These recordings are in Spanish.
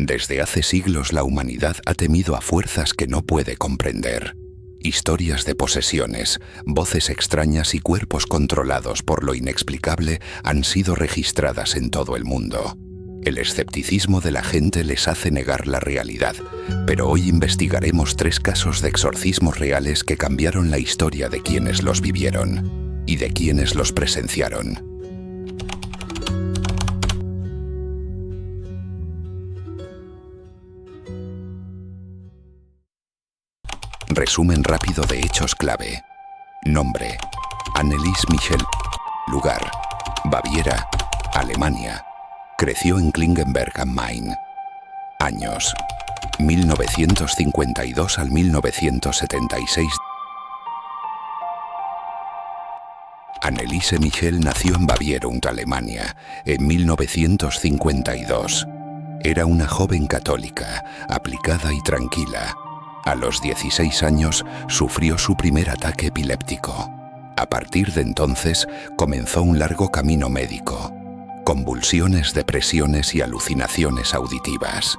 Desde hace siglos la humanidad ha temido a fuerzas que no puede comprender. Historias de posesiones, voces extrañas y cuerpos controlados por lo inexplicable han sido registradas en todo el mundo. El escepticismo de la gente les hace negar la realidad, pero hoy investigaremos 3 casos de exorcismos reales que cambiaron la historia de quienes los vivieron y de quienes los presenciaron. Resumen rápido de hechos clave. Nombre: Anneliese Michel. Lugar: Baviera, Alemania. Creció en Klingenberg am Main. Años: 1952 al 1976. Anneliese Michel nació en Baviera, Alemania, en 1952. Era una joven católica, aplicada y tranquila. A los 16 años sufrió su primer ataque epiléptico. A partir de entonces comenzó un largo camino médico. Convulsiones, depresiones y alucinaciones auditivas.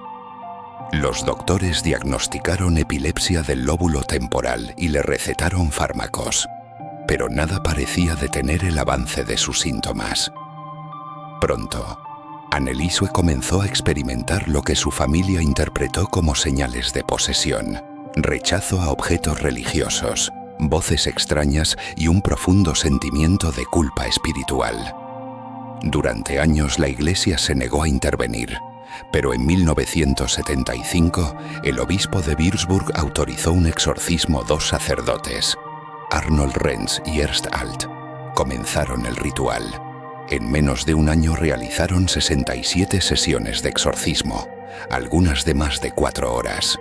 Los doctores diagnosticaron epilepsia del lóbulo temporal y le recetaron fármacos, pero nada parecía detener el avance de sus síntomas. Pronto, Anneliese comenzó a experimentar lo que su familia interpretó como señales de posesión, rechazo a objetos religiosos, voces extrañas y un profundo sentimiento de culpa espiritual. Durante años la Iglesia se negó a intervenir, pero en 1975 el obispo de Würzburg autorizó un exorcismo. 2 sacerdotes, Arnold Renz y Ernst Alt, comenzaron el ritual. En menos de un año realizaron 67 sesiones de exorcismo, algunas de más de 4 horas.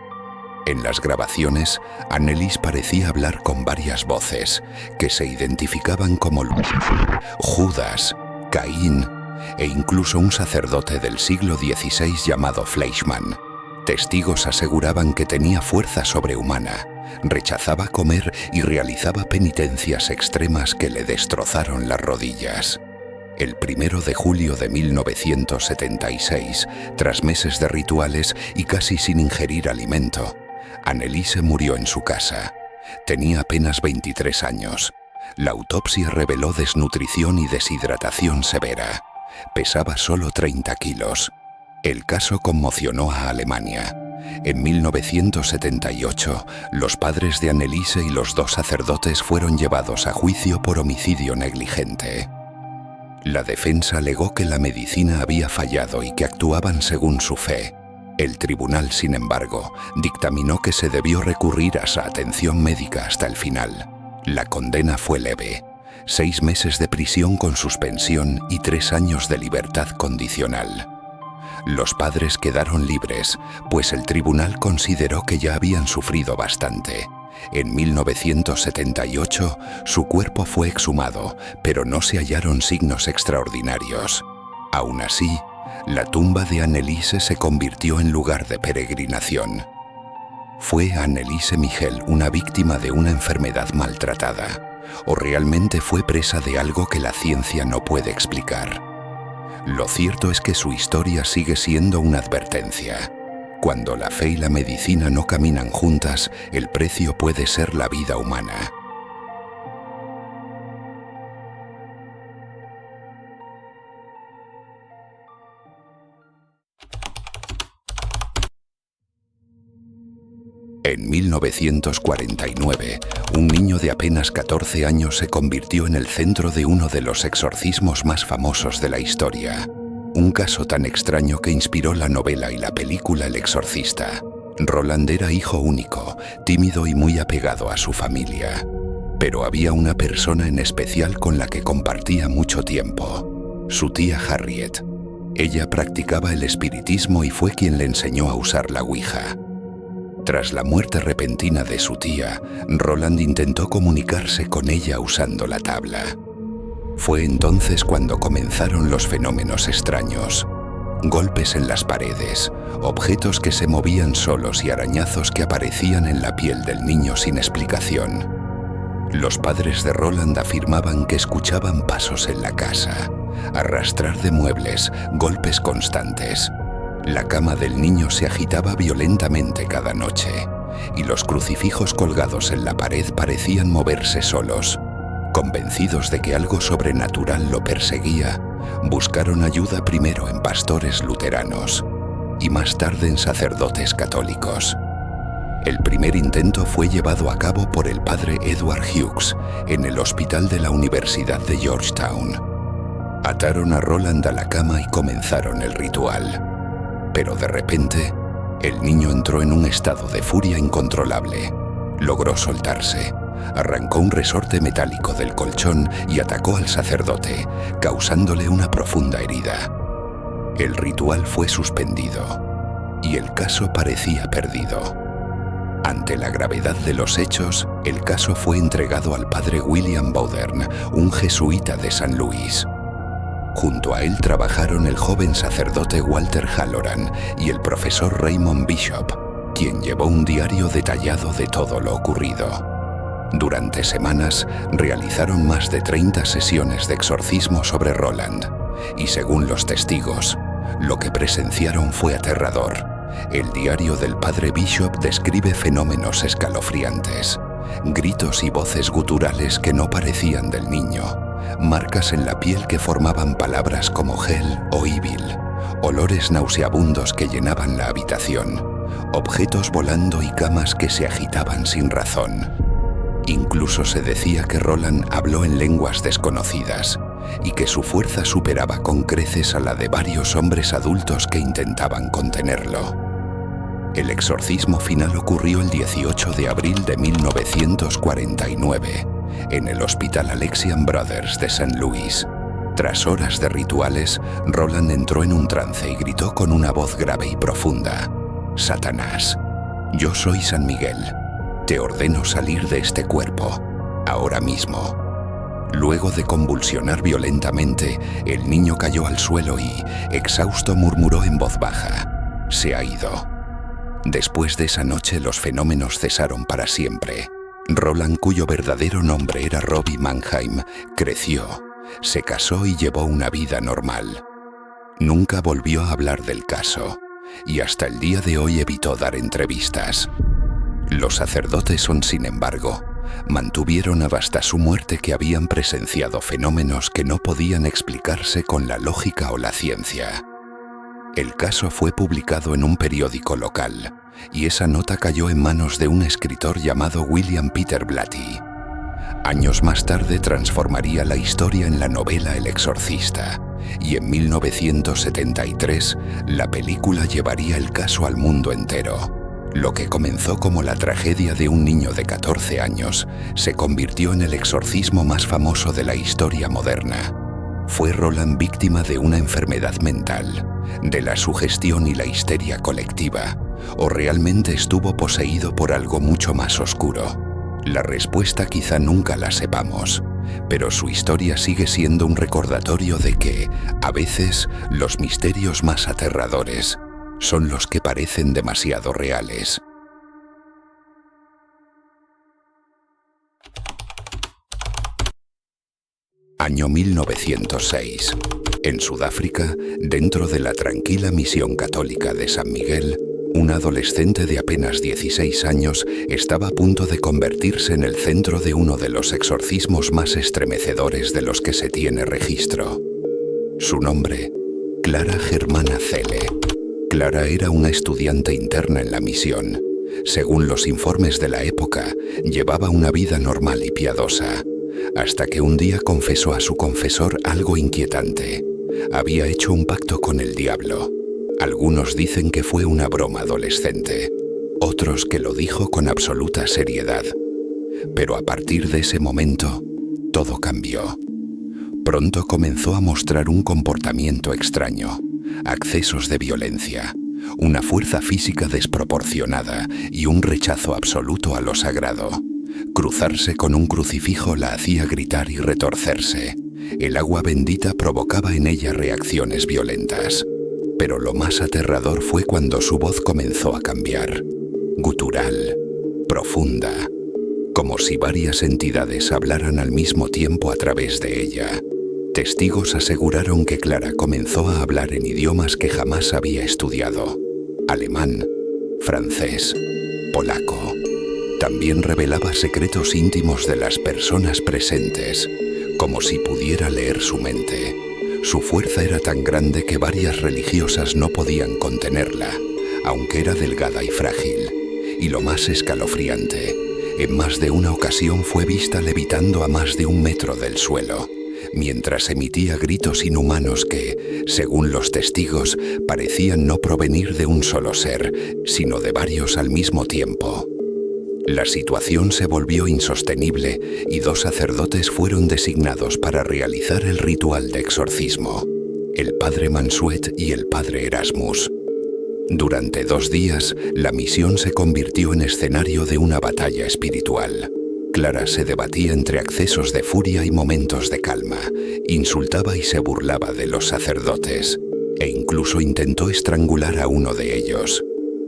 En las grabaciones, Anneliese parecía hablar con varias voces, que se identificaban como Lucifer, Judas, Caín e incluso un sacerdote del siglo XVI llamado Fleischmann. Testigos aseguraban que tenía fuerza sobrehumana, rechazaba comer y realizaba penitencias extremas que le destrozaron las rodillas. El 1 de julio de 1976, tras meses de rituales y casi sin ingerir alimento, Anneliese murió en su casa. Tenía apenas 23 años. La autopsia reveló desnutrición y deshidratación severa. Pesaba solo 30 kilos. El caso conmocionó a Alemania. En 1978, los padres de Anneliese y los 2 sacerdotes fueron llevados a juicio por homicidio negligente. La defensa alegó que la medicina había fallado y que actuaban según su fe. El tribunal, sin embargo, dictaminó que se debió recurrir a esa atención médica hasta el final. La condena fue leve: 6 meses de prisión con suspensión y 3 años de libertad condicional. Los padres quedaron libres, pues el tribunal consideró que ya habían sufrido bastante. En 1978, su cuerpo fue exhumado, pero no se hallaron signos extraordinarios. Aún así, la tumba de Anneliese se convirtió en lugar de peregrinación. ¿Fue Anneliese Michel una víctima de una enfermedad maltratada? ¿O realmente fue presa de algo que la ciencia no puede explicar? Lo cierto es que su historia sigue siendo una advertencia. Cuando la fe y la medicina no caminan juntas, el precio puede ser la vida humana. En 1949, un niño de apenas 14 años se convirtió en el centro de uno de los exorcismos más famosos de la historia. Un caso tan extraño que inspiró la novela y la película El Exorcista. Roland era hijo único, tímido y muy apegado a su familia. Pero había una persona en especial con la que compartía mucho tiempo: su tía Harriet. Ella practicaba el espiritismo y fue quien le enseñó a usar la Ouija. Tras la muerte repentina de su tía, Roland intentó comunicarse con ella usando la tabla. Fue entonces cuando comenzaron los fenómenos extraños: golpes en las paredes, objetos que se movían solos y arañazos que aparecían en la piel del niño sin explicación. Los padres de Roland afirmaban que escuchaban pasos en la casa, arrastrar de muebles, golpes constantes. La cama del niño se agitaba violentamente cada noche, y los crucifijos colgados en la pared parecían moverse solos. Convencidos de que algo sobrenatural lo perseguía, buscaron ayuda primero en pastores luteranos y más tarde en sacerdotes católicos. El primer intento fue llevado a cabo por el padre Edward Hughes en el hospital de la Universidad de Georgetown. Ataron a Roland a la cama y comenzaron el ritual. Pero de repente, el niño entró en un estado de furia incontrolable. Logró soltarse, arrancó un resorte metálico del colchón y atacó al sacerdote, causándole una profunda herida. El ritual fue suspendido y el caso parecía perdido. Ante la gravedad de los hechos, el caso fue entregado al padre William Bowdern, un jesuita de San Luis. Junto a él trabajaron el joven sacerdote Walter Halloran y el profesor Raymond Bishop, quien llevó un diario detallado de todo lo ocurrido. Durante semanas realizaron más de 30 sesiones de exorcismo sobre Roland, y según los testigos, lo que presenciaron fue aterrador. El diario del padre Bishop describe fenómenos escalofriantes, gritos y voces guturales que no parecían del niño, marcas en la piel que formaban palabras como hell o evil, olores nauseabundos que llenaban la habitación, objetos volando y camas que se agitaban sin razón. Incluso se decía que Roland habló en lenguas desconocidas y que su fuerza superaba con creces a la de varios hombres adultos que intentaban contenerlo. El exorcismo final ocurrió el 18 de abril de 1949 en el Hospital Alexian Brothers de St. Louis. Tras horas de rituales, Roland entró en un trance y gritó con una voz grave y profunda: «Satanás, yo soy San Miguel. Te ordeno salir de este cuerpo, ahora mismo». Luego de convulsionar violentamente, el niño cayó al suelo y, exhausto, murmuró en voz baja: «Se ha ido». Después de esa noche los fenómenos cesaron para siempre. Roland, cuyo verdadero nombre era Robbie Mannheim, creció, se casó y llevó una vida normal. Nunca volvió a hablar del caso, y hasta el día de hoy evitó dar entrevistas. Los sacerdotes sin embargo, mantuvieron hasta su muerte que habían presenciado fenómenos que no podían explicarse con la lógica o la ciencia. El caso fue publicado en un periódico local, y esa nota cayó en manos de un escritor llamado William Peter Blatty. Años más tarde transformaría la historia en la novela El Exorcista, y en 1973 la película llevaría el caso al mundo entero. Lo que comenzó como la tragedia de un niño de 14 años se convirtió en el exorcismo más famoso de la historia moderna. ¿Fue Roland víctima de una enfermedad mental, de la sugestión y la histeria colectiva, o realmente estuvo poseído por algo mucho más oscuro? La respuesta quizá nunca la sepamos, pero su historia sigue siendo un recordatorio de que, a veces, los misterios más aterradores son los que parecen demasiado reales. Año 1906. En Sudáfrica, dentro de la tranquila misión católica de San Miguel, un adolescente de apenas 16 años estaba a punto de convertirse en el centro de uno de los exorcismos más estremecedores de los que se tiene registro. Su nombre, Clara Germana Cele. Clara era una estudiante interna en la misión. Según los informes de la época, llevaba una vida normal y piadosa, hasta que un día confesó a su confesor algo inquietante. Había hecho un pacto con el diablo. Algunos dicen que fue una broma adolescente, otros que lo dijo con absoluta seriedad. Pero a partir de ese momento, todo cambió. Pronto comenzó a mostrar un comportamiento extraño, accesos de violencia, una fuerza física desproporcionada y un rechazo absoluto a lo sagrado. Cruzarse con un crucifijo la hacía gritar y retorcerse. El agua bendita provocaba en ella reacciones violentas. Pero lo más aterrador fue cuando su voz comenzó a cambiar. Gutural, profunda, como si varias entidades hablaran al mismo tiempo a través de ella. Testigos aseguraron que Clara comenzó a hablar en idiomas que jamás había estudiado: alemán, francés, polaco. También revelaba secretos íntimos de las personas presentes, como si pudiera leer su mente. Su fuerza era tan grande que varias religiosas no podían contenerla, aunque era delgada y frágil. Y lo más escalofriante, en más de una ocasión fue vista levitando a más de 1 metro del suelo, mientras emitía gritos inhumanos que, según los testigos, parecían no provenir de un solo ser, sino de varios al mismo tiempo. La situación se volvió insostenible y 2 sacerdotes fueron designados para realizar el ritual de exorcismo: el padre Mansuet y el padre Erasmus. Durante 2 días, la misión se convirtió en escenario de una batalla espiritual. Clara se debatía entre accesos de furia y momentos de calma, insultaba y se burlaba de los sacerdotes, e incluso intentó estrangular a uno de ellos.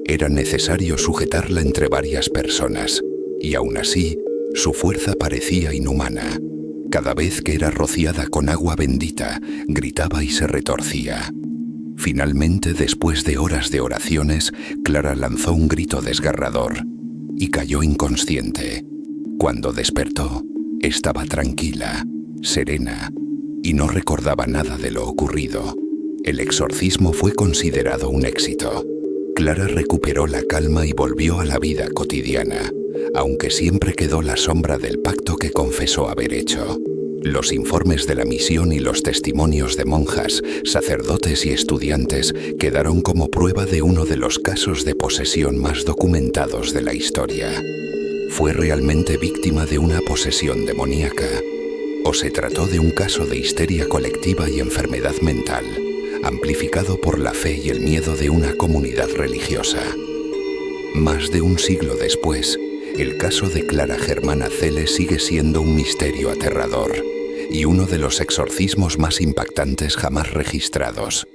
Era necesario sujetarla entre varias personas, y aún así, su fuerza parecía inhumana. Cada vez que era rociada con agua bendita, gritaba y se retorcía. Finalmente, después de horas de oraciones, Clara lanzó un grito desgarrador y cayó inconsciente. Cuando despertó, estaba tranquila, serena, y no recordaba nada de lo ocurrido. El exorcismo fue considerado un éxito. Clara recuperó la calma y volvió a la vida cotidiana, aunque siempre quedó la sombra del pacto que confesó haber hecho. Los informes de la misión y los testimonios de monjas, sacerdotes y estudiantes quedaron como prueba de uno de los casos de posesión más documentados de la historia. ¿Fue realmente víctima de una posesión demoníaca? ¿O se trató de un caso de histeria colectiva y enfermedad mental, amplificado por la fe y el miedo de una comunidad religiosa? Más de un siglo después, el caso de Clara Germana Cele sigue siendo un misterio aterrador y uno de los exorcismos más impactantes jamás registrados.